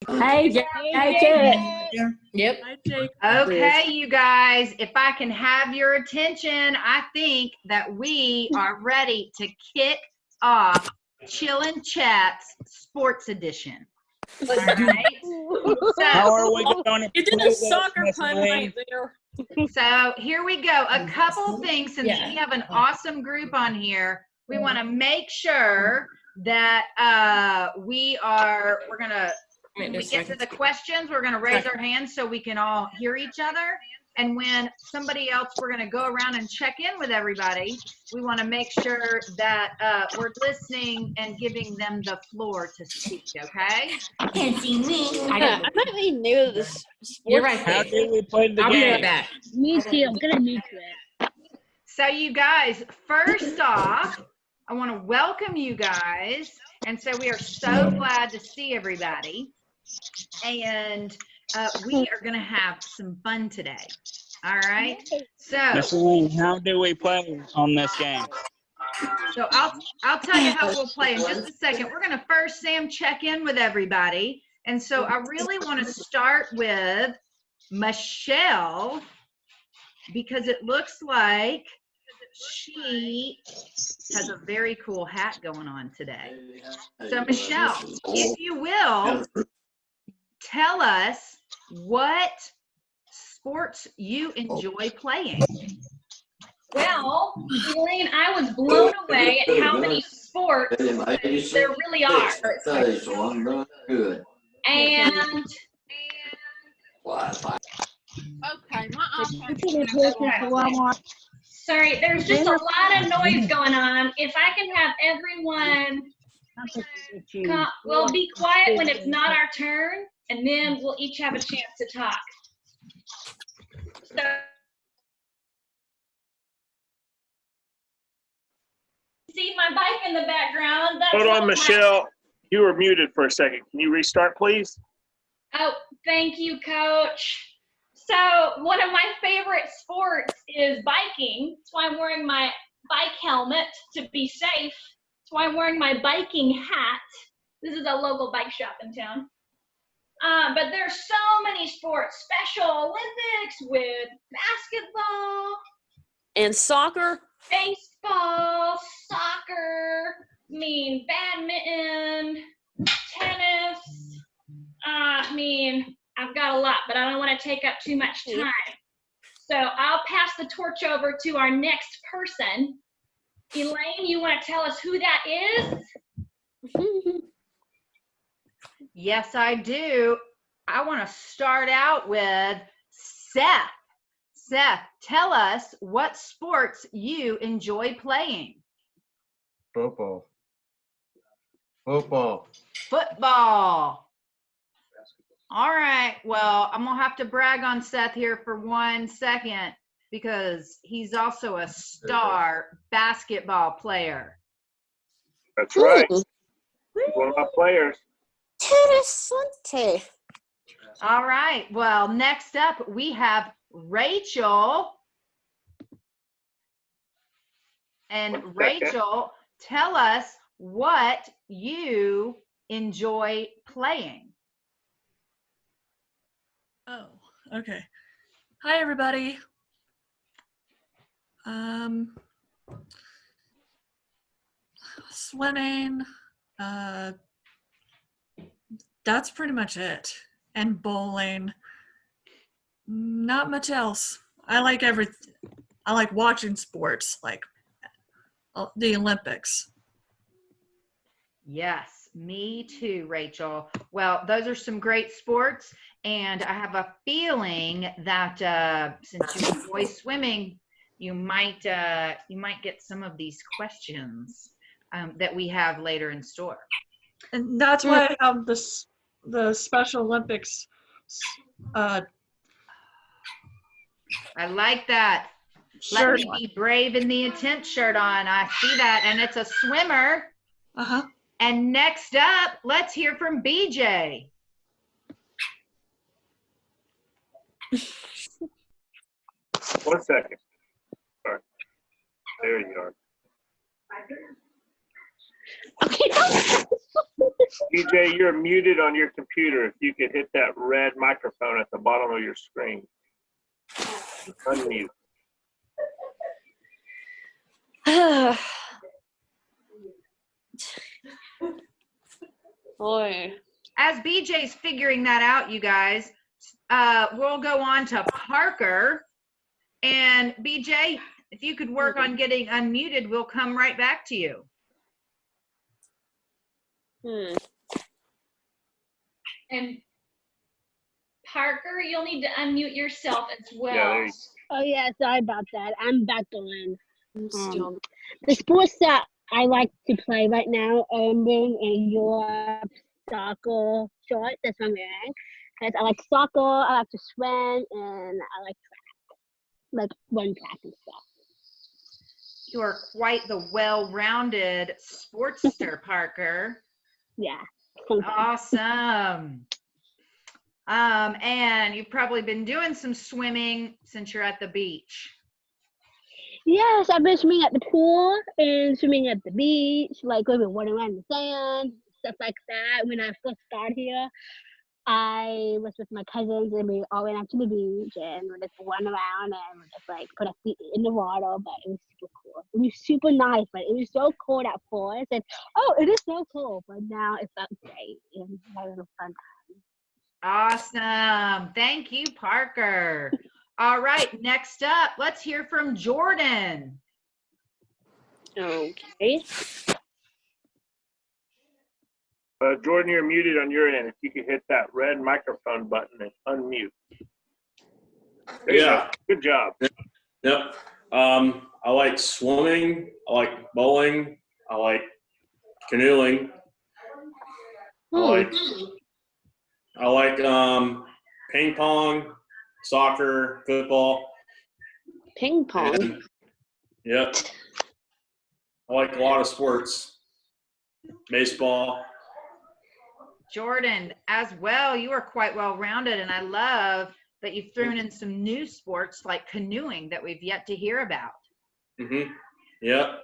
Hey, Jake. Hey, Jake. Yep. Hi, Jake. Okay, you guys, if I can have your attention, I think that we are ready to kick off Chillin' Chats Sports Edition. All right. How are we going to You did play a this, soccer Miss pun Lane? right there. So here we go. A couple things, since Yeah. we have an awesome group on here, we want to make sure that we're gonna, when we get to the questions, we're gonna raise our hands so we can all hear each other. And when somebody else, we're gonna go around and check in with everybody. We want to make sure that we're listening and giving them the floor to speak. Okay. I can't see me. I I'm got not really new to this sports. You're right, How Faith. do we play the I'll be right game? back. Me too. I'm kind of new to it. So you guys, first off, I want to welcome you guys. And so we are so glad to see everybody. And we are going to have some fun today. All right. Miss So Lane, how do we play on this game? I'll tell you how we'll play in just a second. We're going to first, Sam, check in with everybody. And so I really want to start with Michelle, because it looks like she has a very cool hat going on today. So Michelle, if you will, tell us what sports you enjoy playing. Well, Elaine, I was blown away at how many sports there really are. Good. And Okay, my sorry, there's just a lot of noise going on. If I can have everyone be quiet when it's not our turn, and then we'll each have a chance to talk. So, see my bike in the background. That's Hold one on, of my- Michelle. You were muted for a second. Can you restart, please? Oh, thank you, Coach. So one of my favorite sports is biking. That's why I'm wearing my bike helmet to be safe. That's why I'm wearing my biking hat. This is a local bike shop in town. But there's so many sports, Special Olympics with basketball, And soccer. baseball, soccer, badminton, tennis. I've got a lot, but I don't want to take up too much time. So I'll pass the torch over to our next person. Elaine, you want to tell us who that is? Yes, I do. I want to start out with Seth. Seth, tell us what sports you enjoy playing. Football. Football. All right. Well, I'm going to have to brag on Seth here for 1 second, because he's also a star basketball player. That's right. One of my players. Interessante. All right. Well, next up, we have Rachel. And Rachel, tell us what you enjoy playing. Oh, okay. Hi, everybody. Swimming. That's pretty much it. And bowling. Not much else. I like everything. I like watching sports, like the Olympics. Yes, me too, Rachel. Well, those are some great sports, and I have a feeling that since you enjoy swimming, you might get some of these questions that we have later in store. And that's why I have the Special Olympics. I like that. Shirt. Let me be brave in the intent shirt on. I see that, and it's a swimmer. Uh-huh. And next up, let's hear from BJ. 1 second. Sorry. There you are. Okay. DJ, you're muted on your computer. If you could hit that red microphone at the bottom of your screen. Unmute. Boy. As BJ's figuring that out, you guys, we'll go on to Parker. And BJ, if you could work on getting unmuted, we'll come right back to you. And Parker, you'll need to unmute yourself as well. Yeah, there you Oh yeah, sorry about that. I'm back on. I'm still. The sports that I like to play right now are wearing a Europe soccer short. That's what I'm wearing. Because I like soccer, I like to swim, and I like track. Like run track and stuff. You are quite the well-rounded sportster, Parker. Yeah. Awesome. And you've probably been doing some swimming since you're at the beach. Yes, I've been swimming at the pool and swimming at the beach, like we've been running around in the sand, stuff like that. When I first got here, I was with my cousins and we all went out to the beach and we just run around and we just like put our feet in the water, but it was super cool. It was super nice, but it was so cold at first. And oh, it is so cool, but now it felt great and having a fun time. Awesome. Thank you, Parker. All right, next up, let's hear from Jordan. Okay. Jordan, you're muted on your end. If you could hit that red microphone button and unmute. There you go. Good job. Yep. I like swimming. I like bowling. I like canoeing. I like ping pong, soccer, football. Ping pong. And, yep. I like a lot of sports. Baseball. Jordan, as well, you are quite well-rounded, and I love that you've thrown in some new sports like canoeing that we've yet to hear about. Mm-hmm. Yep.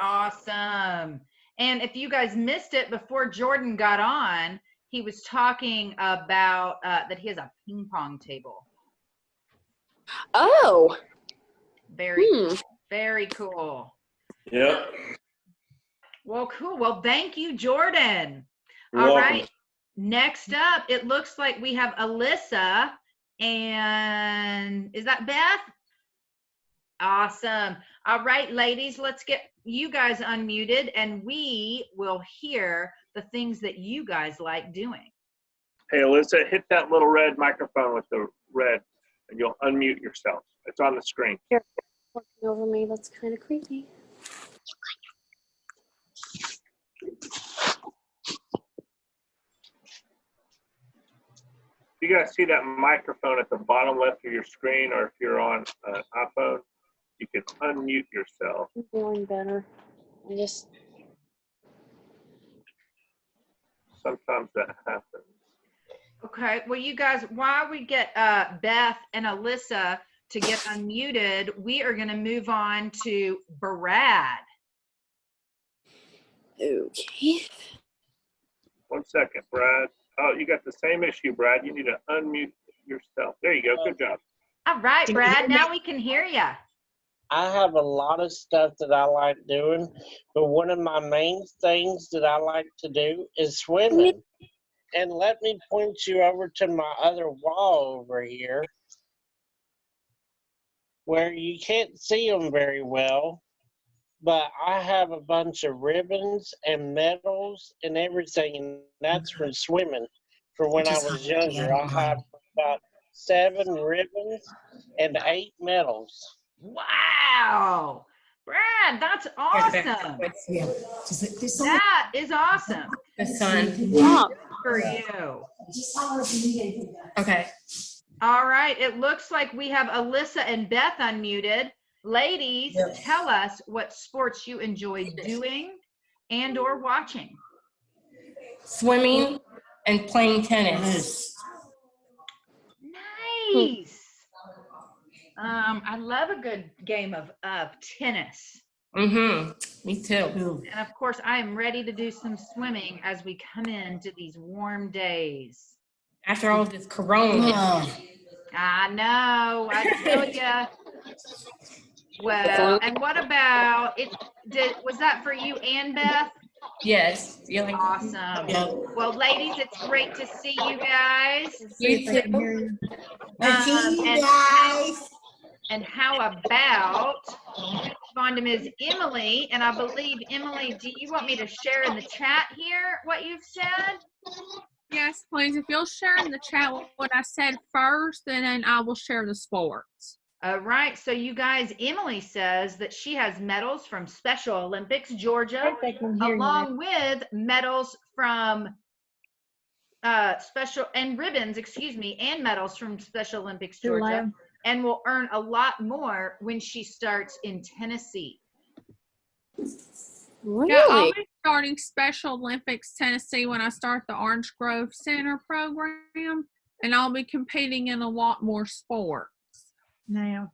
Awesome. And if you guys missed it before Jordan got on, he was talking about that he has a ping pong table. Oh. Very cool. Very cool. Yep. Well, cool. Well, thank you, Jordan. You're All welcome. right. Next up, it looks like we have Alyssa and is that Beth? Awesome. All right, ladies, let's get you guys unmuted and we will hear the things that you guys like doing. Hey, Alyssa, hit that little red microphone with the red and you'll unmute yourself. It's on the screen. Here, looking over me. That's kind of creepy. You guys see that microphone at the bottom left of your screen, or if you're on an iPhone, you can unmute yourself. I'm feeling better. I just. Sometimes that happens. Okay, well, you guys, while we get Beth and Alyssa to get unmuted, we are going to move on to Brad. Okay. 1 second, Brad. Oh, you got the same issue, Brad. You need to unmute yourself. There you go. Good job. All right, Brad, now we can hear you. I have a lot of stuff that I like doing, but one of my main things that I like to do is swimming. And let me point you over to my other wall over here where you can't see them very well, but I have a bunch of ribbons and medals and everything, and that's from swimming from when I was younger. I have about 7 ribbons and 8 medals. Wow. Brad, that's awesome. That is awesome. For you. Okay. All right. It looks like we have Alyssa and Beth unmuted. Ladies, tell us what sports you enjoy doing and or watching. Swimming and playing tennis. Nice. I love a good game of tennis. Me too. And of course, I am ready to do some swimming as we come into these warm days. After all this corona. I know, I tell ya. Well, and what about it? Was that for you and Beth? Yes. Yeah, like, Awesome. yeah. Well, ladies, it's great to see you guys. You too. And how about on to Ms. Emily? And I believe, Emily, do you want me to share in the chat here what you've said? Yes, please. If you'll share in the chat what I said first, and then I will share the sports. All right. So you guys, Emily says that she has medals from Special Olympics Georgia, along with medals from ribbons, and medals from Special Olympics Georgia, and will earn a lot more when she starts in Tennessee. Really? Yeah, I'll be starting Special Olympics Tennessee when I start the Orange Grove Center program, and I'll be competing in a lot more sports. Now,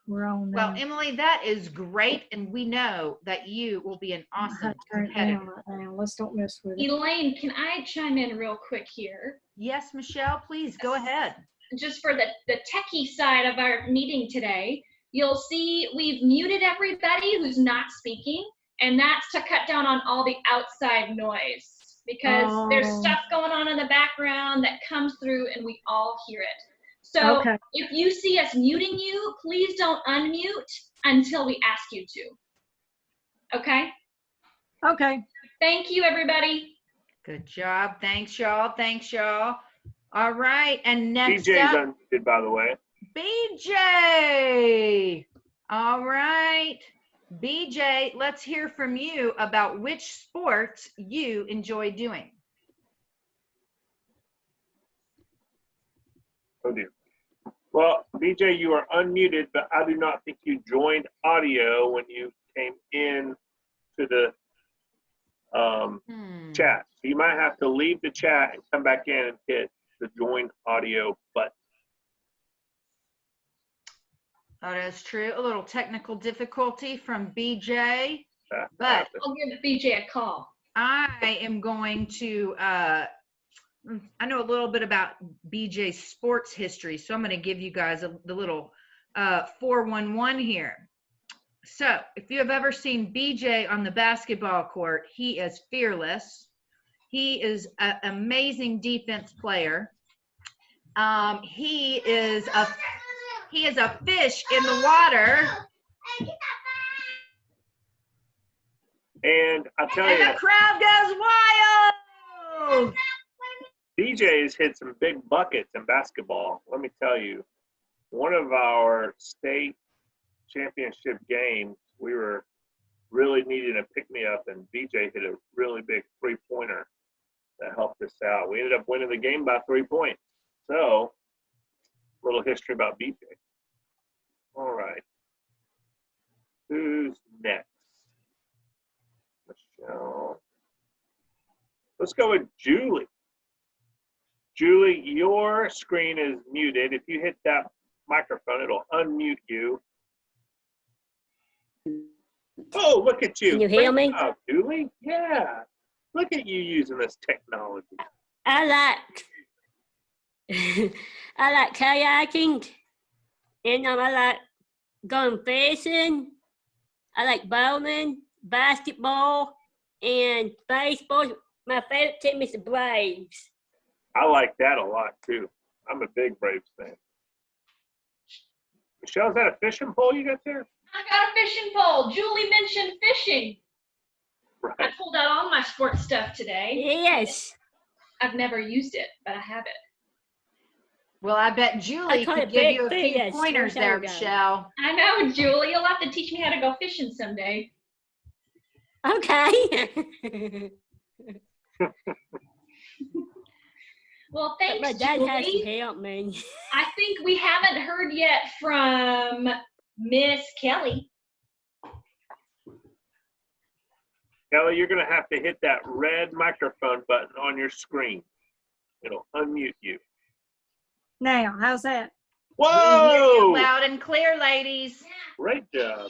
we're on. Well, Emily, that is great, and we know that you will be an awesome competitor. Let's don't mess with it. Elaine, can I chime in real quick here? Yes, Michelle, please go ahead. Just for the techie side of our meeting today, you'll see we've muted everybody who's not speaking, and that's to cut down on all the outside noise, because there's stuff going on in the background that comes through and we all hear it. So if you see us muting you, please don't unmute until we ask you to. Okay? Okay. Thank you, everybody. Good job. Thanks, y'all. Thanks, y'all. All right. And next BJ's up, unmuted, by the way. BJ. All right. BJ, let's hear from you about which sports you enjoy doing. Oh, dear. Well, BJ, you are unmuted, but I do not think you joined audio when you came in to the chat. So you might have to leave the chat and come back in and hit the join audio button. That is true. A little technical difficulty from BJ, but I'll give BJ a call. I am going to, I know a little bit about BJ's sports history, so I'm going to give you guys the little 411 here. So if you have ever seen BJ on the basketball court, he is fearless. He is an amazing defense player. He is a fish in the water. And I'll tell you, the crowd goes wild. BJ has hit some big buckets in basketball. Let me tell you, one of our state championship games, we were really needing a pick-me-up, and BJ hit a really big three-pointer that helped us out. We ended up winning the game by 3 points. So, a little history about BJ. All right. Who's next? Michelle. Let's go with Julie. Julie, your screen is muted. If you hit that microphone, it'll unmute you. Oh, look at you. Can you hear me? Oh, Julie? Yeah. Look at you using this technology. I like kayaking, and I like going fishing. I like bowling, basketball, and baseball. My favorite team is the Braves. I like that a lot, too. I'm a big Braves fan. Michelle, is that a fishing pole you got there? I got a fishing pole. Julie mentioned fishing. Right. I pulled out all my sports stuff today. Yes. I've never used it, but I have it. Well, I bet Julie could give you a few pointers there, Michelle. I know, Julie. You'll have to teach me how to go fishing someday. Okay. Well, thanks, my dad Julie. has to help me. I think we haven't heard yet from Miss Kelly. Kelly, you're going to have to hit that red microphone button on your screen. It'll unmute you. Now, how's that? Whoa! Loud and clear, ladies. Great job.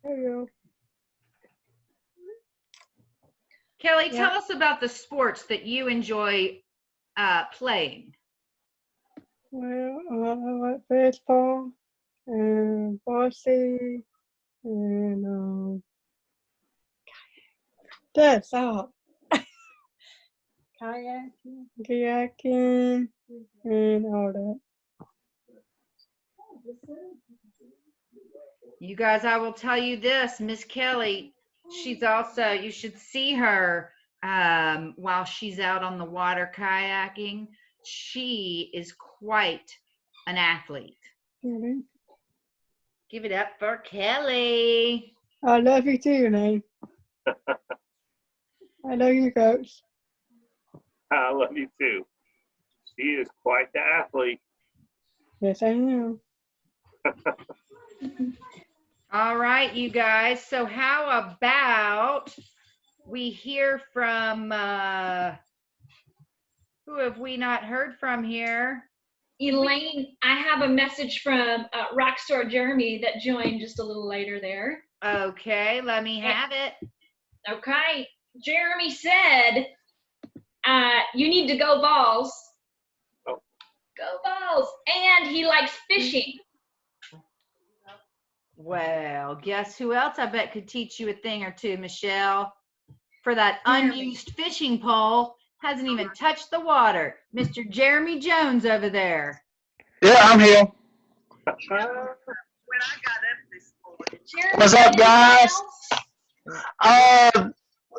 Hello. Kelly, Yeah. tell us about the sports that you enjoy playing. Well, I like baseball and varsity and that's all. Kayaking, and all that. You guys, I will tell you this, Miss Kelly, she's also, you should see her while she's out on the water kayaking. She is quite an athlete. Mhm. Give it up for Kelly. I love you too, man. I love you, Coach. I love you too. She is quite the athlete. Yes, I am. All right, you guys. So how about we hear from who have we not heard from here? Elaine, I have a message from Rockstar Jeremy that joined just a little later there. Okay, let me have it. Okay, Jeremy said, you need to go Vols. Oh. Go Vols. And he likes fishing. Well, guess who else I bet could teach you a thing or two, Michelle? For that unused fishing pole, hasn't even touched the water. Mr. Jeremy Jones over there. Yeah, I'm here. What's up, guys?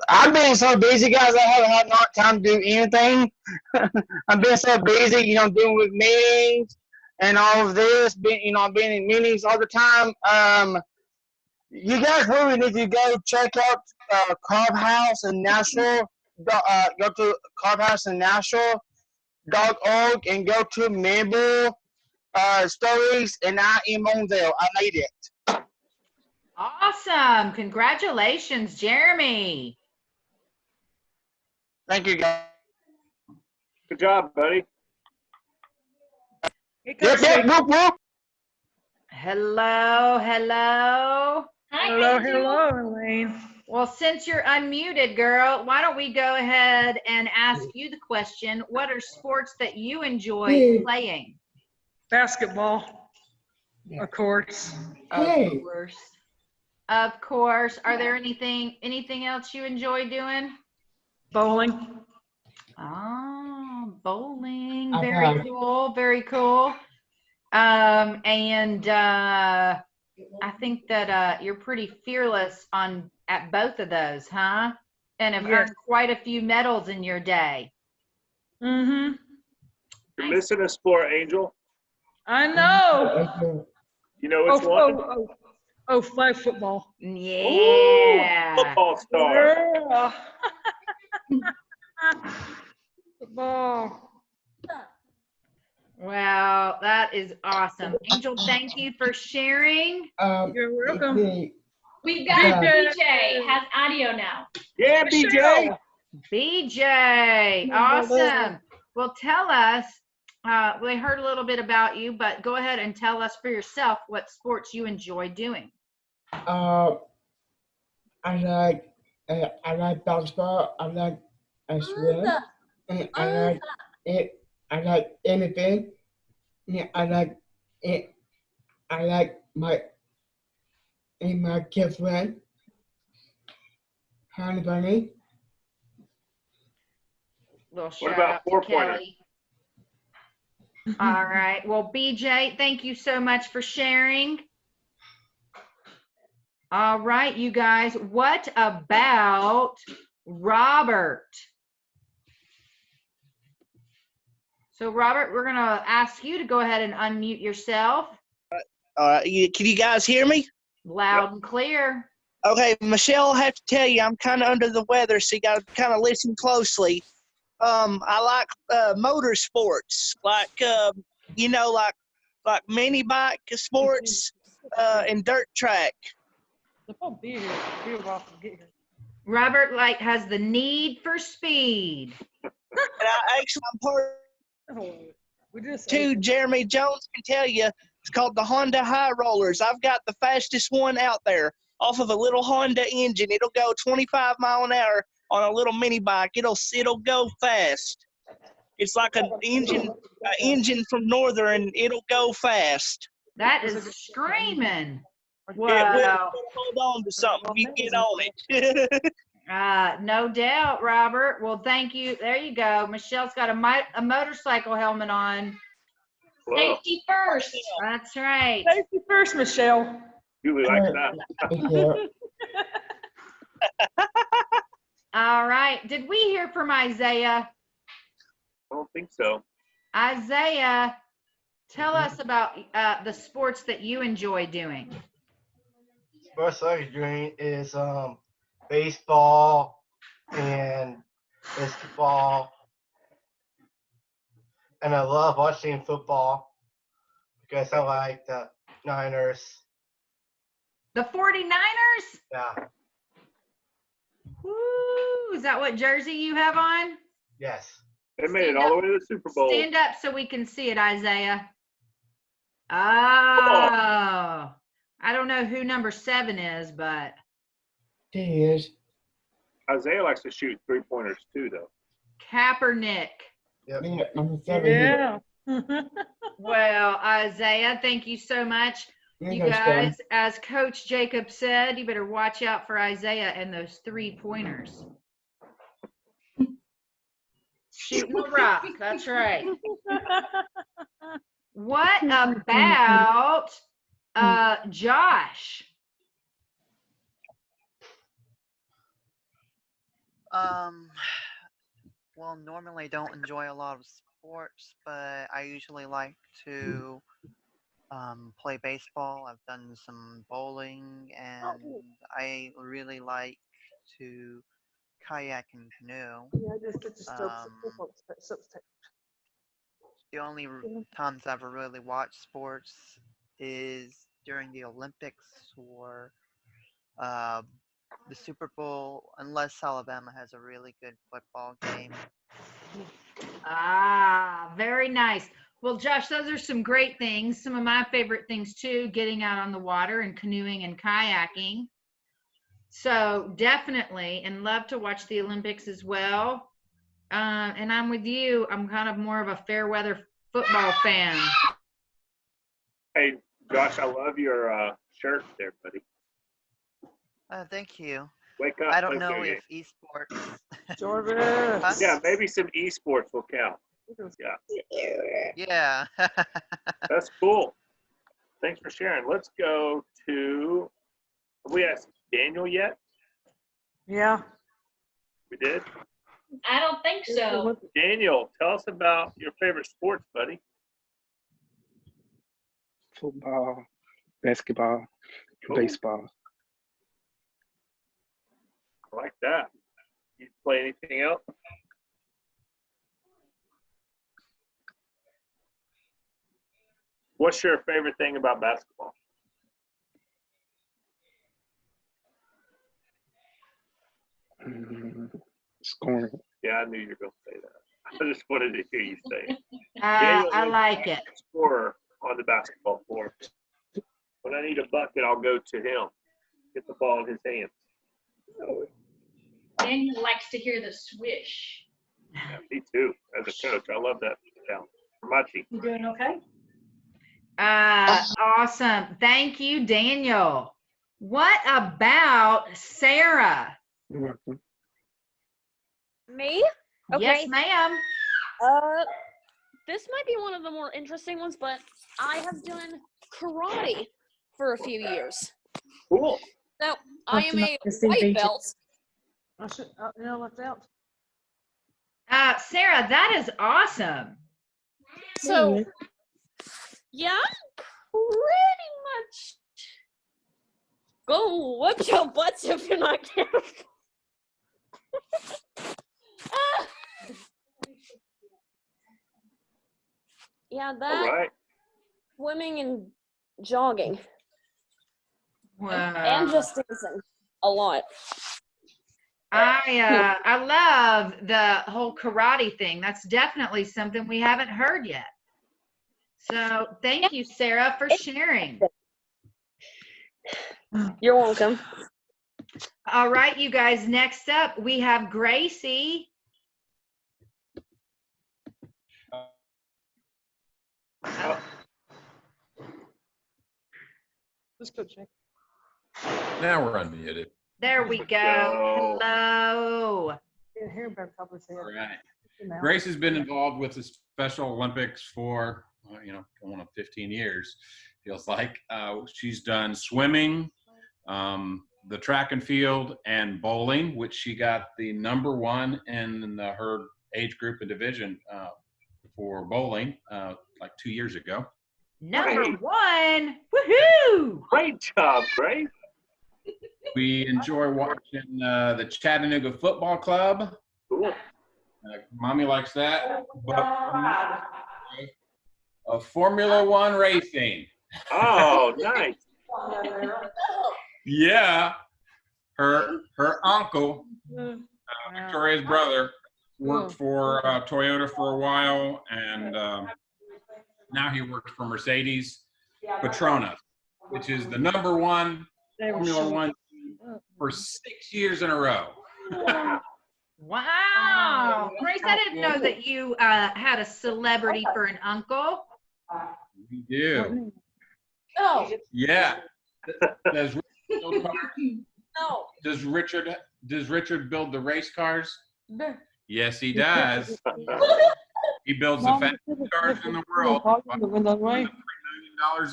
I've been so busy, guys. I haven't had not time to do anything. I've been so busy, dealing with meetings and all of this. Been in meetings all the time. You guys really need to go check out Clubhouse in Nashville. Go to Clubhouse in Nashville.org and go to member stories, and I am on there. I made it. Awesome. Congratulations, Jeremy. Thank you, guys. Good job, buddy. Yep, whoop, whoop. Hello. Hello, Elaine. Well, since you're unmuted, girl, why don't we go ahead and ask you the question. What are sports that you enjoy playing? Basketball, of course. Of course. Are there anything else you enjoy doing? Bowling. Oh, bowling. Okay. Very cool. Very cool. I think that you're pretty fearless at both of those, huh? And have earned quite a few medals in your day. Mm-hmm. You're missing a sport, Angel. I know. You know which one? Flag football. Yeah. Ooh, football star. Yeah. Football. Wow, that is awesome. Angel, thank you for sharing. You're welcome. We've got BJ has audio now. Yeah, BJ. BJ, awesome. Well, tell us, we heard a little bit about you, but go ahead and tell us for yourself what sports you enjoy doing. I like basketball. I like swim. And I like it. I like anything. Yeah, I like it. I like my girlfriend. Honey Bunny. Little What shout about out to four-pointer? Kelly. All right. Well, BJ, thank you so much for sharing. All right, you guys. What about Robert? So, Robert, we're going to ask you to go ahead and unmute yourself. Can you guys hear me? Loud and clear. Okay, Michelle, I have to tell you, I'm kind of under the weather, so you got to kind of listen closely. I like motorsports, like mini bike sports and dirt track. Robert has the need for speed. And I'm part of Jeremy Jones can tell you. It's called the Honda High Rollers. I've got the fastest one out there. off of a little Honda engine. It'll go 25 mile an hour on a little mini bike. It'll go fast. It's like an engine from Northern. It'll go fast. That is screaming. It will Wow. hold on to something. You get on it. No doubt, Robert. Well, thank you. There you go. Michelle's got a motorcycle helmet on. Whoa. Safety first. That's right. Safety first, Michelle. Julie likes that. All right. Did we hear from Isaiah? I don't think so. Isaiah, tell us about the sports that you enjoy doing. Sports I like doing is baseball and basketball, and I love watching football because I like the Niners. The 49ers? Yeah. Woo! Is that what jersey you have on? Yes. They made it all the way to the Super Bowl. Stand up so we can see it, Isaiah. Oh. I don't know who number 7 is, but. He is. Isaiah likes to shoot 3-pointers too, though. Kaepernick. Yep. Yeah, number 7. Yeah. Well, Isaiah, thank you so much. You guys, as Coach Jacob said, you better watch out for Isaiah and those 3-pointers. Shooting the rock. That's right. What about Josh? Well, normally I don't enjoy a lot of sports, but I usually like to play baseball. I've done some bowling, and I really like to kayak and canoe. The only times I've ever really watched sports is during the Olympics or the Super Bowl, unless Alabama has a really good football game. Ah, very nice. Well, Josh, those are some great things. Some of my favorite things too, getting out on the water and canoeing and kayaking. So definitely, and love to watch the Olympics as well. And I'm with you. I'm kind of more of a fair weather football fan. Hey, Josh, I love your shirt there, buddy. Thank you. Wake up. I don't know okay. if esports. Jordan. Yeah, maybe some esports will count. Yeah. Yeah. That's cool. Thanks for sharing. Let's go to, have we asked Daniel yet? Yeah. We did? I don't think so. Daniel, tell us about your favorite sports, buddy. Football, basketball, Cool. baseball. I like that. You play anything else? What's your favorite thing about basketball? Scoring. Yeah, I knew you were going to say that. I just wanted to hear you say it. I like it. Scorer on the basketball floor. When I need a bucket, I'll go to him. Get the ball in his hands. Daniel likes to hear the swish. Yeah, me too. As a coach, I love that sound. For my team. You doing okay? Awesome. Thank you, Daniel. What about Sarah? You're welcome. Me? Okay. Yes, ma'am. This might be one of the more interesting ones, but I have done karate for a few years. Cool. So I am a white belt. I should, left out. Sarah, that is awesome. So, yeah, pretty much go whip your butts if you're not careful. Yeah, that, All right. swimming and jogging. Wow. And just dancing a lot. I love the whole karate thing. That's definitely something we haven't heard yet. So thank you, Sarah, for sharing. You're welcome. All right, you guys, next up, we have Gracie. Let's go check. Now we're unmuted. There we go. Hello. Yeah, hair better probably say it. All right. Grace has been involved with the Special Olympics for, going on 15 years, feels like. She's done swimming, the track and field, and bowling, which she got the #1 in her age group and division for bowling like 2 years ago. #1. Woohoo! Great job, Grace. We enjoy watching the Chattanooga Football Club. Cool. Mommy likes that. Formula One racing. Oh, nice. Yeah. Her uncle, Victoria's brother, worked for Toyota for a while, and now he works for Mercedes Petronas, which is the #1 Formula One team for 6 years in a row. Wow. Grace, I didn't know that you had a celebrity for an uncle. We do. No. Yeah. Does Richard No. Does Richard build the race cars? No. Yes, he does. He builds the fastest cars in the world. $3 million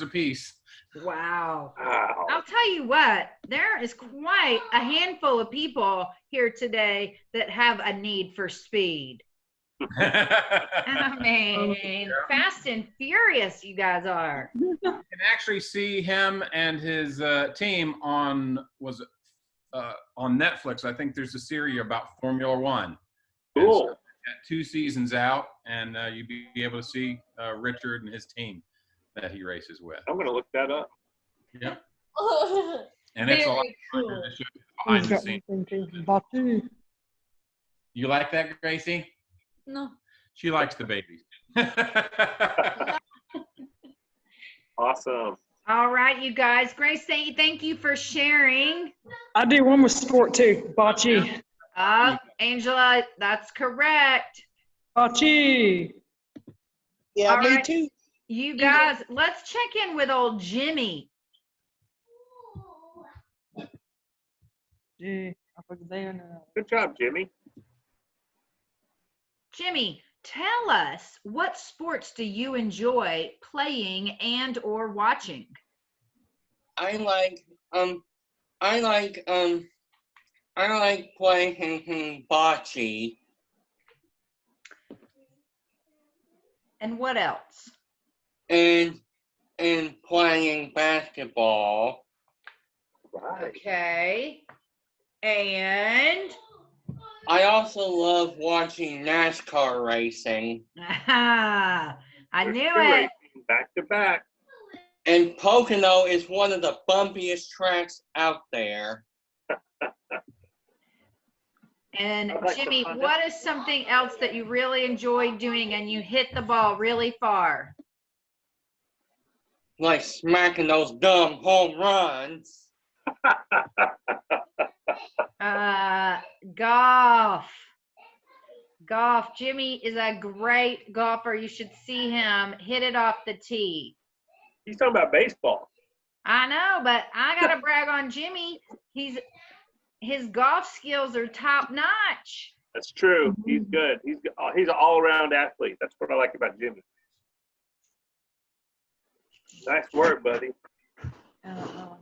a piece. Wow. I'll tell you what, there is quite a handful of people here today that have a need for speed. I mean, fast and furious you guys are. You can actually see him and his team on Netflix. I think there's a series about Formula One. Cool. So, got 2 seasons out, and you'd be able to see Richard and his team that he races with. I'm going to look that up. Yep. And it's a lot of fun to show you behind the scenes. You like that, Gracie? No. She likes the babies. Awesome. All right, you guys. Grace, thank you for sharing. I do one with sport too. Bocce. Angela, that's correct. Bocce. Yeah, All me right, too. You guys, let's check in with old Jimmy. Good job, Jimmy. Jimmy, tell us, what sports do you enjoy playing and or watching? I like playing bocce. And what else? And playing basketball. Okay. And I also love watching NASCAR racing. I knew it. Back to back. And Pocono is one of the bumpiest tracks out there. And I like Jimmy, the fun. what is something else that you really enjoy doing and you hit the ball really far? Like smacking those dumb home runs. Golf. Jimmy is a great golfer. You should see him hit it off the tee. He's talking about baseball. I know, but I gotta brag on Jimmy. His golf skills are top notch. That's true. He's good. He's an all-around athlete. That's what I like about Jimmy. Nice work, buddy. All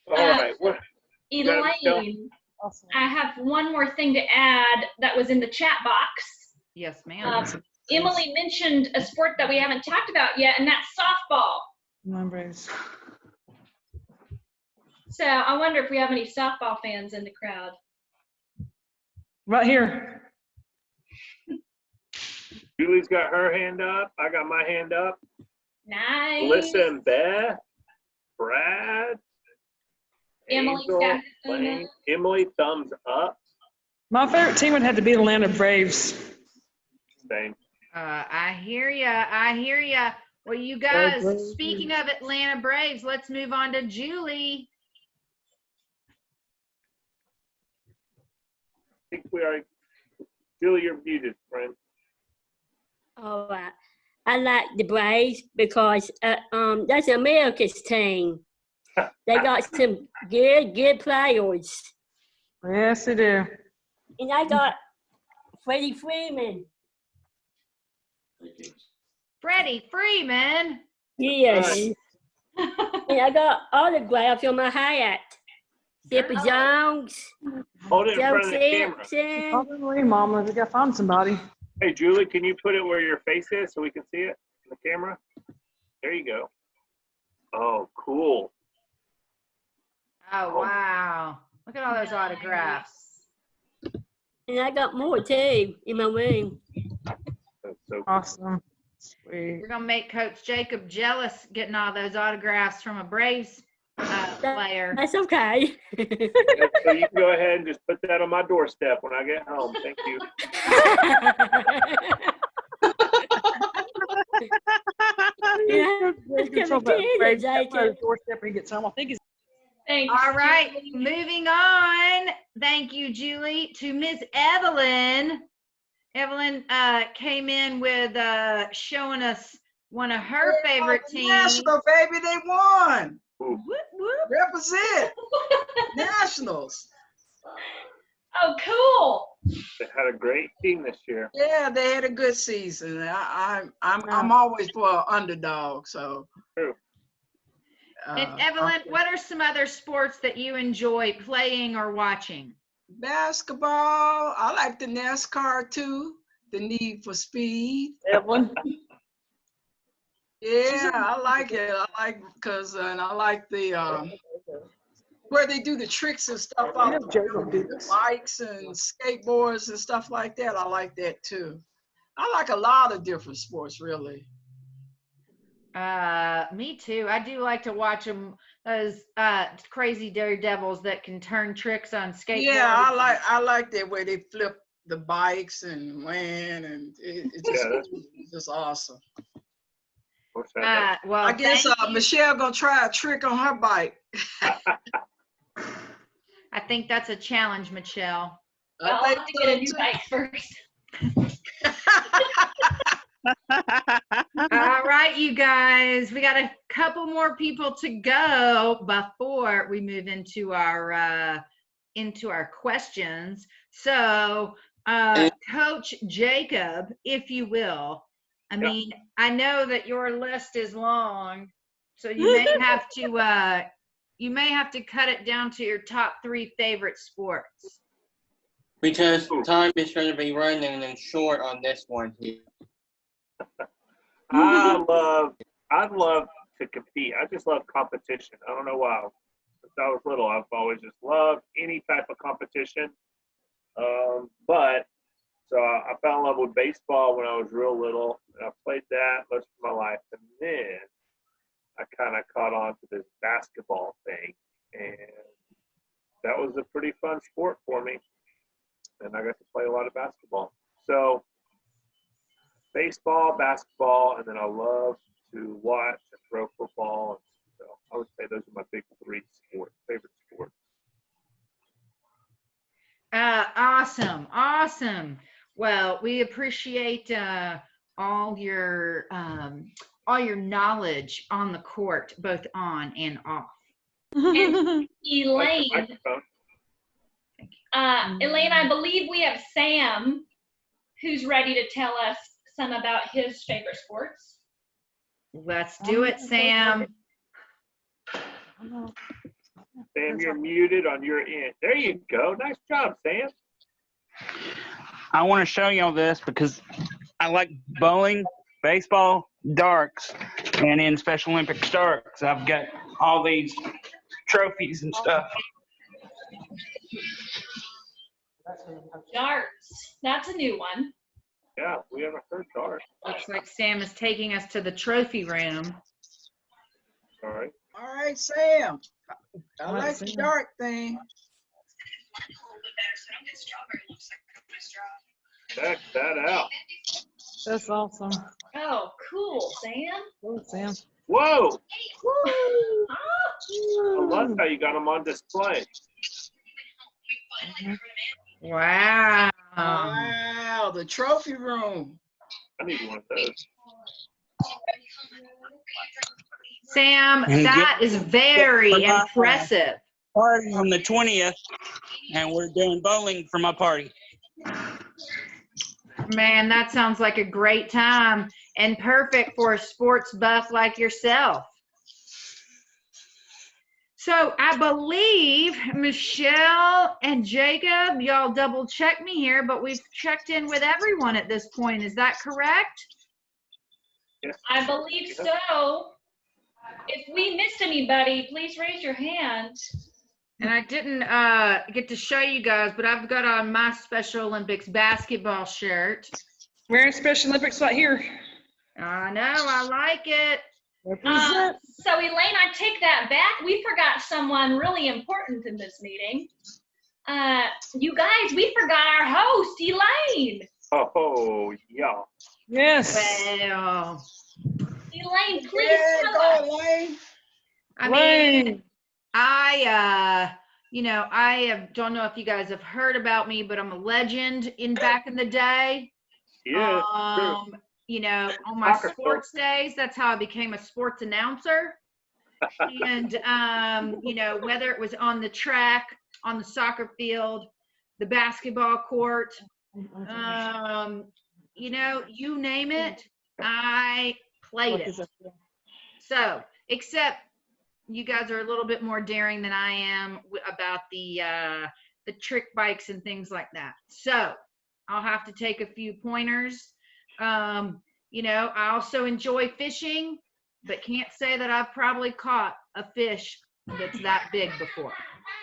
right. What? Elaine, I have one more thing to add that was in the chat box. Yes, ma'am. Emily mentioned a sport that we haven't talked about yet, and that's softball. So I wonder if we have any softball fans in the crowd. Right here. Julie's got her hand up. I got my hand up. Nice. Listen, Beth, Brad, Emily's Angel, got her thumb Lane, up. Emily, thumbs up. My favorite team would have to be the Atlanta Braves. Same. I hear ya. Well, you guys, speaking of Atlanta Braves, let's move on to Julie. think we are. Julie, you're muted, friend. All right. I like the Braves because that's America's team. They got some good players. Yes, they do. And I got Freddie Freeman. Freddie Freeman. Yes. And I got autographs on my hat. Zipper Jones. Hold it in Joe front of the camera. Simpson. Probably, Mama. We gotta find somebody. Hey, Julie, can you put it where your face is so we can see it in the camera? There you go. Oh, cool. Oh, wow. Look at all those autographs. And I got more too in my room. That's so awesome. Sweet. We're going to make Coach Jacob jealous getting all those autographs from a Braves player. That's okay. So you can go ahead and just put that on my doorstep when I get home. Thank you. All right, moving on. Thank you, Julie. To Miss Evelyn. Evelyn came in with showing us one of her favorite teams. National, baby, they won. Whoop, whoop. Represent Nationals. Oh, cool. They had a great team this year. Yeah, they had a good season. I'm always for an underdog. So. True. And Evelyn, what are some other sports that you enjoy playing or watching? Basketball. I like the NASCAR too. The Need for Speed. Evelyn. Yeah, I like it. I like because and I like the where they do the tricks and stuff on the bikes and skateboards and stuff like that. I like that too. I like a lot of different sports, really. Me too. I do like to watch them. Those crazy daredevils that can turn tricks on skateboards. Yeah, I like that way they flip the bikes and land, and it's just awesome. Well, I guess Michelle gonna try a trick on her bike. I think that's a challenge, Michelle. I'll have to get a new bike first. All right, you guys, we got a couple more people to go before we move into our questions. So, Coach Jacob, if you will, I mean, I know that your list is long, so you may have to cut it down to your top 3 favorite sports. Because time is going to be running short on this one here. I'd love to compete. I just love competition. I don't know why. Since I was little, I've always just loved any type of competition. So I fell in love with baseball when I was real little, and I played that most of my life. And then I kind of caught on to this basketball thing, and that was a pretty fun sport for me. And I got to play a lot of basketball. So baseball, basketball, and then I love to watch and throw football. So I would say those are my big 3 favorite sports. Awesome. Well, we appreciate all your knowledge on the court, both on and off. And Elaine, Elaine, I believe we have Sam, who's ready to tell us some about his favorite sports. Let's do it, Sam. Sam, you're muted on your end. There you go. Nice job, Sam. I want to show y'all this because I like bowling, baseball, darts, and in Special Olympics darts, I've got all these trophies and stuff. Darts. That's a new one. Yeah, we haven't heard darts. Looks like Sam is taking us to the trophy room. All right. All right, Sam. I like the dart thing. Check that out. That's awesome. Oh, cool, Sam. Cool, Sam. Whoa! Woo! I love how you got them on display. Wow. Wow, the trophy room. I need one of those. Sam, And that get- is very for my, impressive. Party on the 20th, and we're doing bowling for my party. Man, that sounds like a great time and perfect for a sports buff like yourself. So I believe Michelle and Jacob, y'all double check me here, but we've checked in with everyone at this point. Is that correct? I believe so. If we missed anybody, please raise your hand. And I didn't get to show you guys, but I've got on my Special Olympics basketball shirt. Wearing Special Olympics right here. I know, I like it. So Elaine, I take that back. We forgot someone really important in this meeting. You guys, we forgot our host, Elaine. Oh, yeah. Yes. Well, Elaine, please tell us. Elaine. I mean, I don't know if you guys have heard about me, but I'm a legend back in the day. Yeah. You know, on my sports days, that's how I became a sports announcer. And, you know, whether it was on the track, on the soccer field, the basketball court, you know, you name it, I played it. So, except you guys are a little bit more daring than I am about the trick bikes and things like that. So, I'll have to take a few pointers. You know, I also enjoy fishing, but can't say that I've probably caught a fish that's that big before.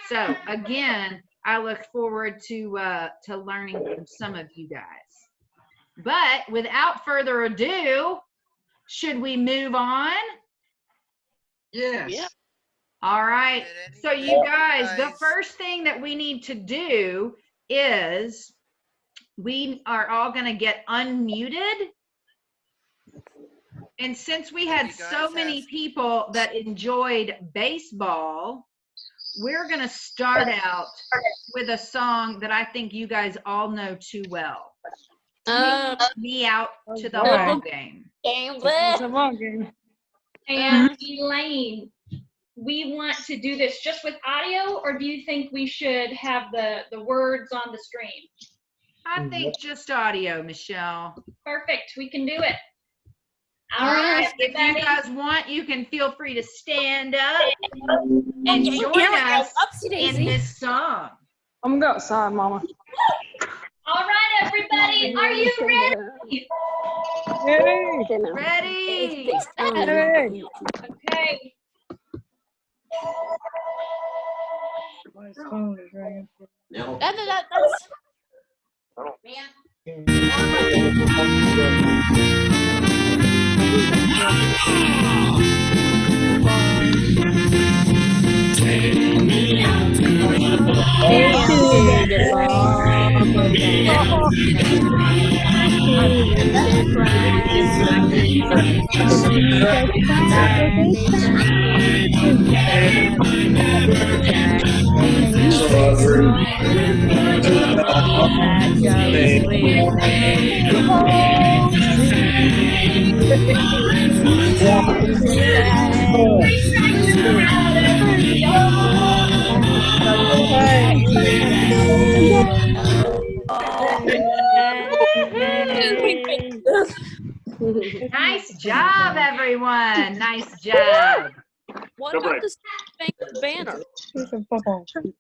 So again, I look forward to learning from some of you guys. But without further ado, should we move on? Yes. Yep. All right. So you guys, the first thing that we need to do is we are all going to get unmuted. And since we had so many people that enjoyed baseball, we're going to start out with a song that I think you guys all know too well. Take Me Out to the Ball Game. And Elaine, we want to do this just with audio, or do you think we should have the words on the screen? I think just audio, Michelle. Perfect. We can do it. All right. If you guys want, you can feel free to stand up and join us in this song. I'm gonna go outside, Mama. All right, everybody. Are you ready? Ready. Ready. Okay. My phone is ringing. Nice job, everyone. Nice job. What about the banner?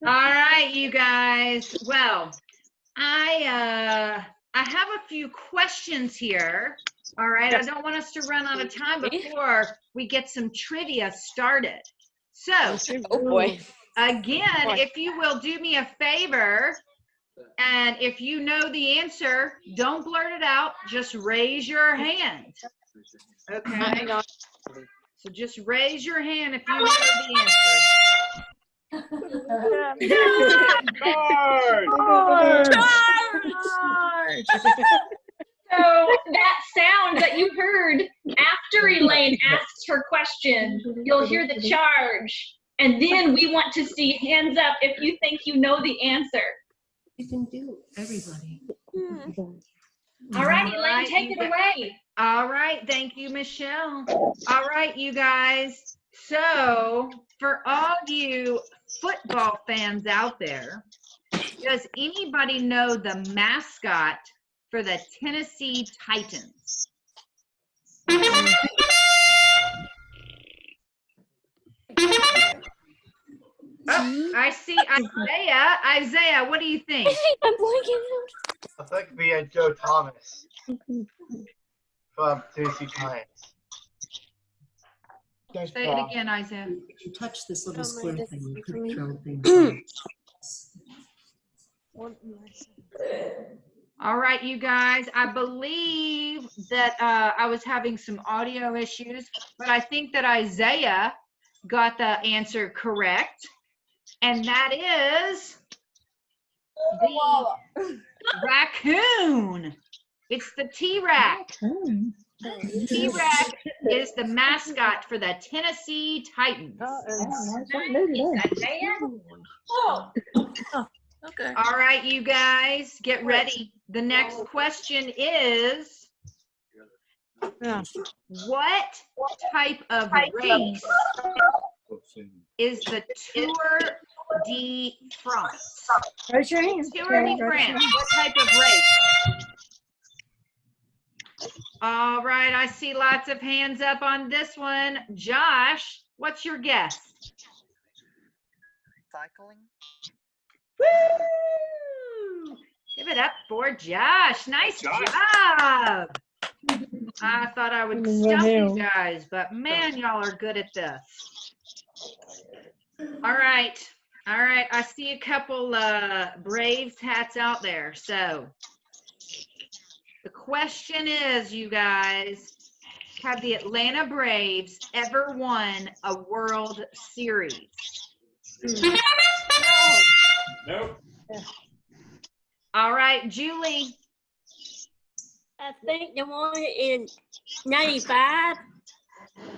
All right, you guys. Well, I have a few questions here. All right, I don't want us to run out of time before we get some trivia started. So, Oh boy. again, if you will do me a favor, and if you know the answer, don't blurt it out. Just raise your hand. Okay. Hang on. So just raise your hand if you know the answer. So that sound that you heard after Elaine asks her question, you'll hear the charge. And then we want to see hands up if you think you know the answer. You can do everybody. All right, Elaine, Alright, take you it gu- away. All right, thank you, Michelle. All right, you guys. So, for all you football fans out there, does anybody know the mascot for the Tennessee Titans? Oh, I see Isaiah. Isaiah, what do you think? I'm blanking I think we had Joe Thomas from Tennessee Titans. Say it again, Isaiah. If you touch this little Oh, square this thing, is you for could me. throw things. All right, you guys, I believe that I was having some audio issues, but I think that Isaiah got the answer correct. And that is the raccoon. It's the T-Rack. T-Rack is the mascot for the Tennessee Titans. Isaiah? Oh, Okay. All right, you guys, get ready. The next question is, what type of race is the Tour de France? Raise your hand. Tour de France, what type of race? All right, I see lots of hands up on this one. Josh, what's your guess? Cycling? Woo! Give it up for Josh. Nice job. I thought I would stump you guys, but man, y'all are good at this. All right. All right. I see a couple Braves hats out there. So the question is, you guys, have the Atlanta Braves ever won a World Series? Nope. All right, Julie. I think the one in 95,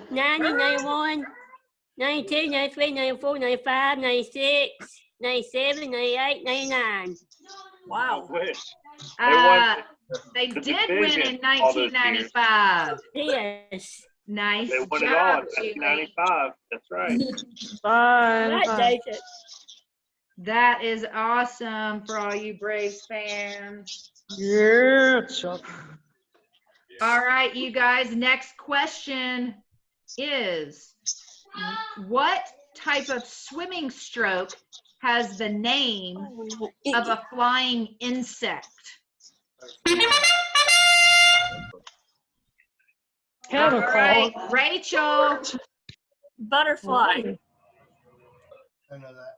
90, 91, 92, 93, 94, 95, 96, 97, 98, 99. I wish. They the did win division in all those years. 1995. Yes. Nice They won it all job, in Julie. 1995. That's right. Right, Jason. That is awesome for all you Braves fans. Yeah. All right, you guys, next question is, what type of swimming stroke has the name of a flying insect? All right, Rachel. Butterfly. I know that.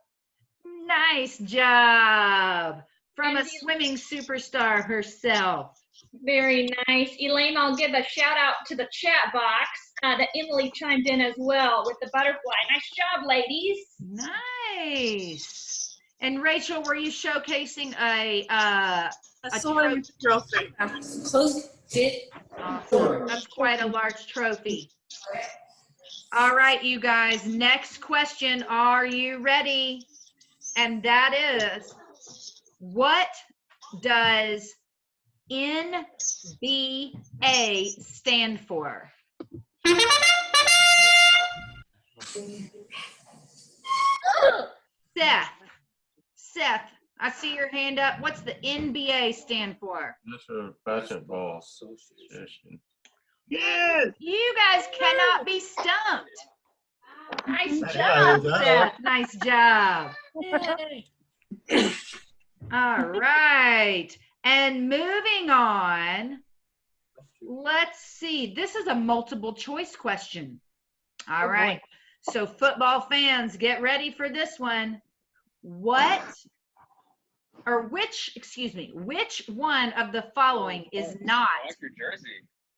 Nice job. From a swimming superstar herself. very nice. Elaine, I'll give a shout out to the chat box that Emily chimed in as well with the butterfly. Nice job, ladies. Nice. And Rachel, were you showcasing a swim trophy? Awesome. That's quite a large trophy. All right, you guys, next question. Are you ready? And that is, what does NBA stand for? Seth, I see your hand up. What's the NBA stand for? National Basketball Association. Yes. You guys cannot be stumped. Nice Yeah, job, Seth. Nice job. All right. And moving on, let's see. This is a multiple choice question. All right. So football fans, get ready for this one. Which one of the following is not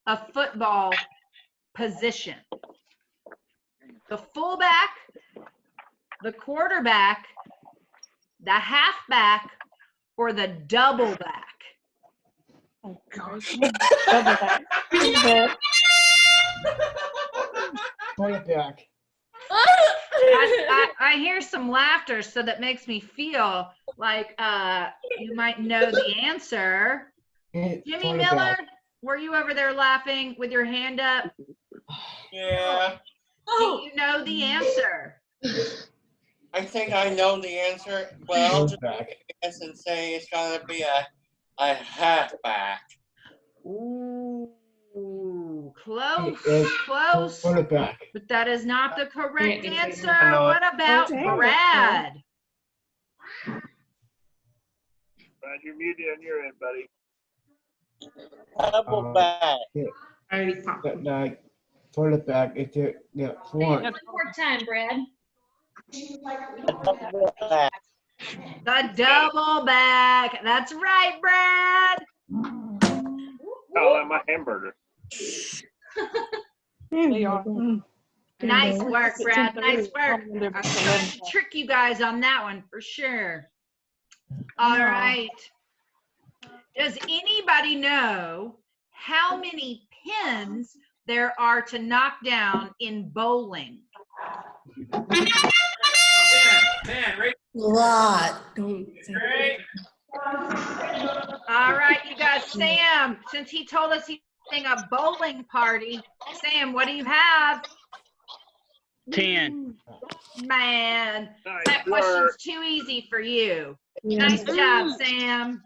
a football position? The fullback, the quarterback, the halfback, or the double back? Oh gosh. Quarterback. I hear some laughter, so that makes me feel like you might know the answer. Jimmy Miller, were you over there laughing with your hand up? Yeah. Do you know the answer? I think I know the answer, but I'll just guess and say it's gotta be a halfback. Ooh, close. But that is not the correct answer. What about Brad? Brad, you're muted on your end, buddy. Double back. Like quarterback, it's the front. One more time, Brad. The double back. That's right, Brad. Oh, my hamburger. Nice work, Brad. Nice work. I was trying to trick you guys on that one for sure. All right. Does anybody know how many pins there are to knock down in bowling? Lot. All right, you guys. Sam, since he told us he's having a bowling party, Sam, what do you have? 10. Man, that question's too easy for you. Nice job, Sam.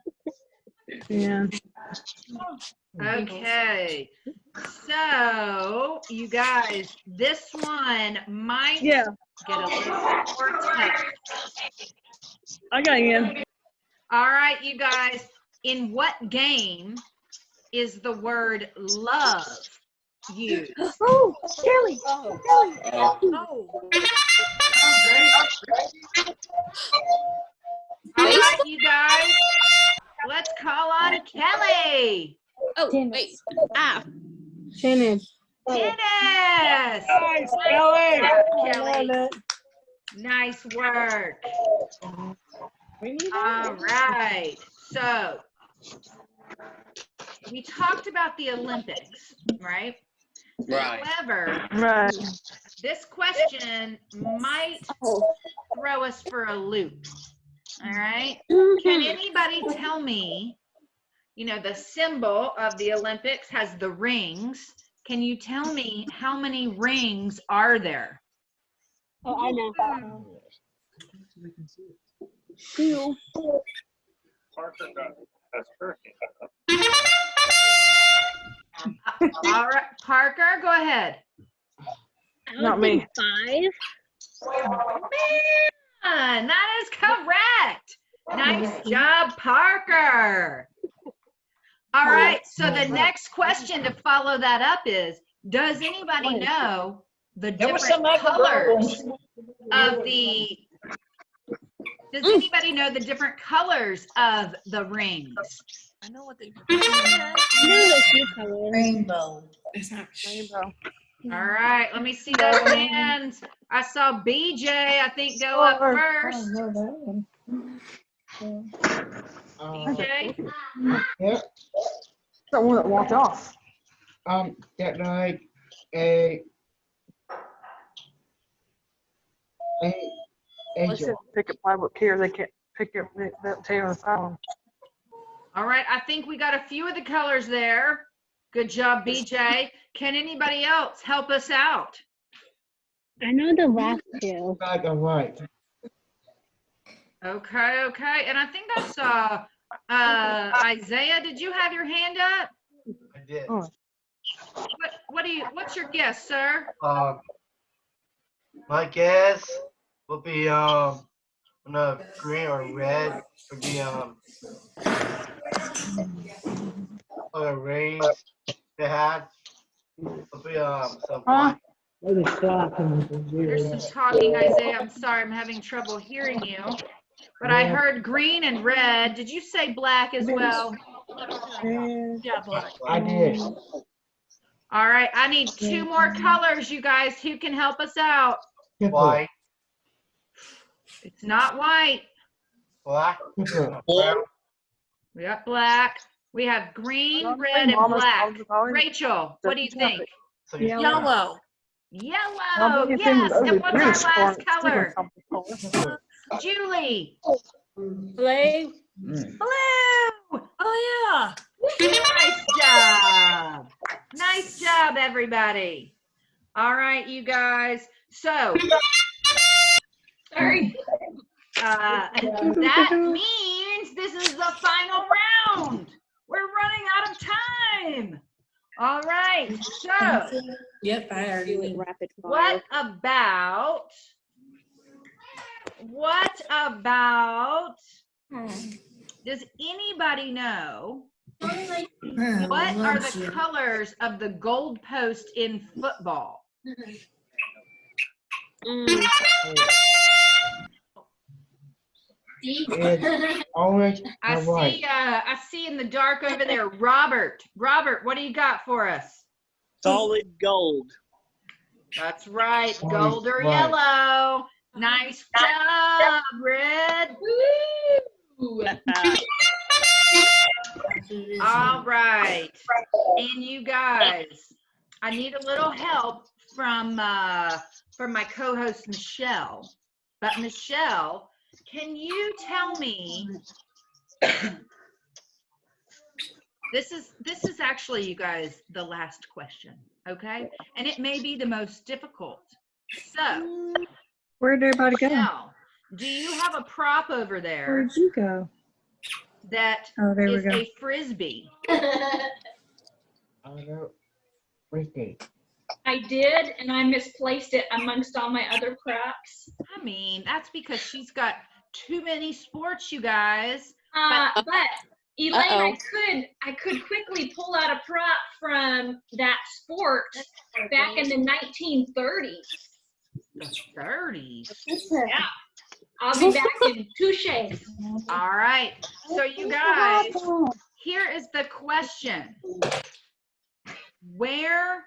Yeah. Okay. So, you guys, this one might get a little more tough. I got you. All right, you guys. In what game is the word love used? Oh, Kelly. All right, you guys. Let's call on Kelly. Oh, wait. Ah. Tennis. Tennis. Nice, Kelly. Kelly. Nice work. All right. So we talked about the Olympics, right? Right. However, this question might throw us for a loop. All right. Can anybody tell me, you know, the symbol of the Olympics has the rings. Can you tell me how many rings are there? Oh, I know. Two. Parker got that's her hand up. All right, Parker, go ahead. Not me. 5. Man, that is correct. Nice job, Parker. All right, so the next question to follow that up is, does anybody know the different colors of the, does anybody know the different colors of the rings? I know what they Rainbow. It's not rainbow. All right, let me see those hands. I saw BJ, I think, go up first. BJ? Yep. That one that walked off. That like a Let's just pick up public here. They can't pick up that tail on the phone. All right, I think we got a few of the colors there. Good job, BJ. Can anybody else help us out? I know the last two. Like a white. Okay, okay. And I think I saw Isaiah, did you have your hand up? I did. What's your guess, sir? My guess would be green or red would be rings they had would be some white. There's some talking, Isaiah. I'm sorry, I'm having trouble hearing you. But I heard green and red. Did you say black as well? Yeah, black. I did. All right, I need 2 more colors, you guys. Who can help us out? White. It's not white. Black. We got black. We have green, red, and black. Rachel, what do you think? Yellow. Yellow. Yes. And what's our last color? Julie. Blue. Blue. Oh, yeah. Nice job. Nice job, everybody. All right, you guys. So, Sorry. that means this is the final round. We're running out of time. All right. So, Yep, I already Do it knew. rapid fire. what about, does anybody know what are the colors of the goal post in football? It's orange and white. I see in the dark over there, Robert. Robert, what do you got for us? Solid gold. That's right, Solid gold or white. yellow. Nice job, Red. Woo! All right, and you guys, I need a little help from my co-host Michelle. But Michelle, can you tell me? This is actually, you guys, the last question, okay? And it may be the most difficult. So, Where'd everybody go? Michelle, do you have a prop over there Where'd you go? that Oh, there we is go. a frisbee? Frisbee. I did, and I misplaced it amongst all my other props. I mean, that's because she's got too many sports, you guys. But Elaine, I could quickly pull out a prop from that sport back in the 1930s. The 30s. Yeah. I'll be back in 2 shakes. All right. So you guys, here is the question. Where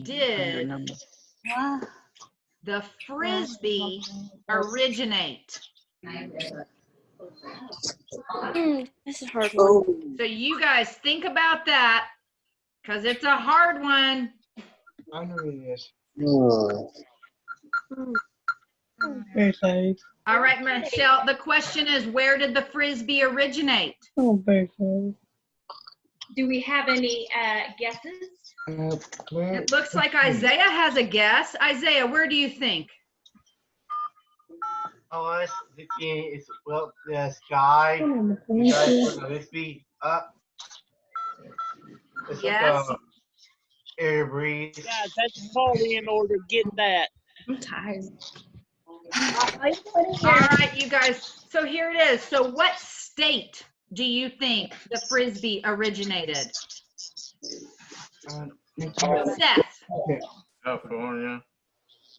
did the frisbee originate? This is a hard one. So you guys think about that, because it's a hard one. I know it is. Birthday. All right, Michelle, the question is, where did the frisbee originate? Oh, birthday. Do we have any guesses? It looks like Isaiah has a guess. Isaiah, where do you think? Oh, I was thinking it's, well, the sky. The sky for the frisbee up. It's Yes. like air breeze. Guys, that's party in order. Get that. I'm tired. All right, you guys. So here it is. So what state do you think the frisbee originated? Seth. California.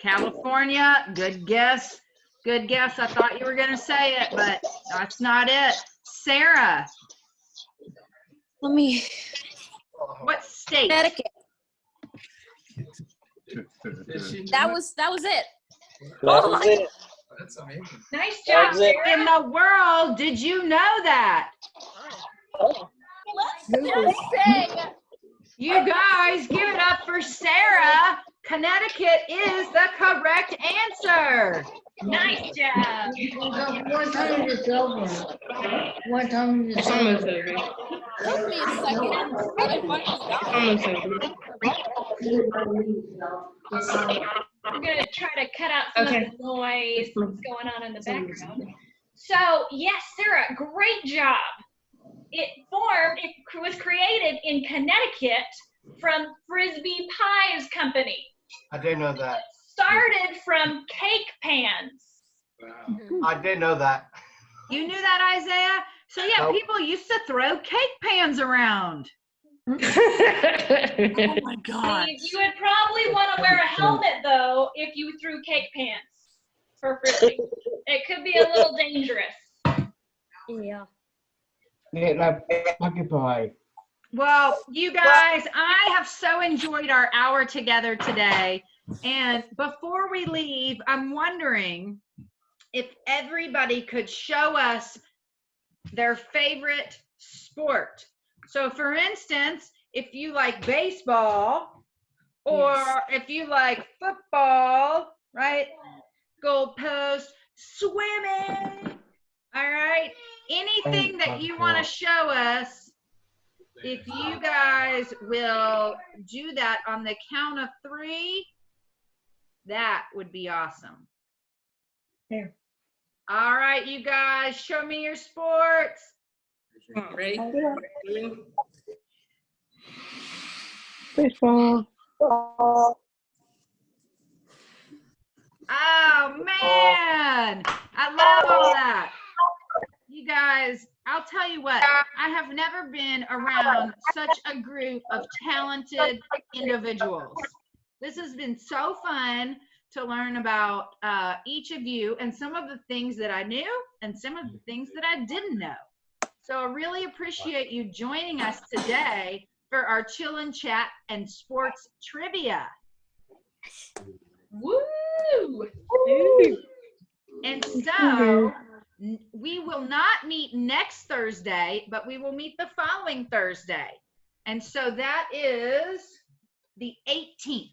California. Good guess. Good guess. I thought you were going to say it, but that's not it. Sarah. Let me. What state? Connecticut. That was it. That was it. That's amazing. Nice job, That's it. Sarah. In the world did you know that? Let's just sing. You guys, give it up for Sarah. Connecticut is the correct answer. Nice job. What time is it over? What time is it over? Give me a second. Almost over. We're going to try to cut out some Okay. of the noise that's going on in the background. So, yes, Sarah, great job. It was created in Connecticut from Frisbee Pies Company. I did know that. Started from cake pans. I did know that. You knew that, Isaiah? So yeah, Nope. people used to throw cake pans around. Oh my God. You would probably want to wear a helmet, though, if you threw cake pans for Frisbee. It could be a little dangerous. Yeah. Yeah, like pocket pie. Well, you guys, I have so enjoyed our hour together today. And before we leave, I'm wondering if everybody could show us their favorite sport. So for instance, if you like baseball, or if you like football, right? Goal post, swimming. All right. Anything that you want to show us, if you guys will do that on the count of 3, that would be awesome. Here. All right, you guys, show me your sports. Ready? Baseball. Oh, man. I love all that. You guys, I'll tell you what, I have never been around such a group of talented individuals. This has been so fun to learn about each of you and some of the things that I knew and some of the things that I didn't know. So I really appreciate you joining us today for our Chill and Chat and Sports Trivia. Woo! And so we will not meet next Thursday, but we will meet the following Thursday. And so that is the 18th.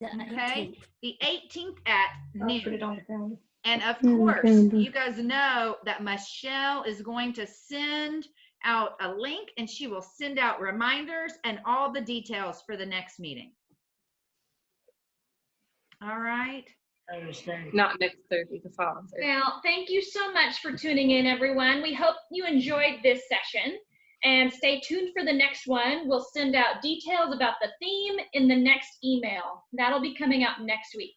Okay, the 18th at noon. And of course, you guys know that Michelle is going to send out a link and she will send out reminders and all the details for the next meeting. All right. Not next Thursday, the following Thursday. Well, thank you so much for tuning in, everyone. We hope you enjoyed this session. And stay tuned for the next one. We'll send out details about the theme in the next email. That'll be coming out next week.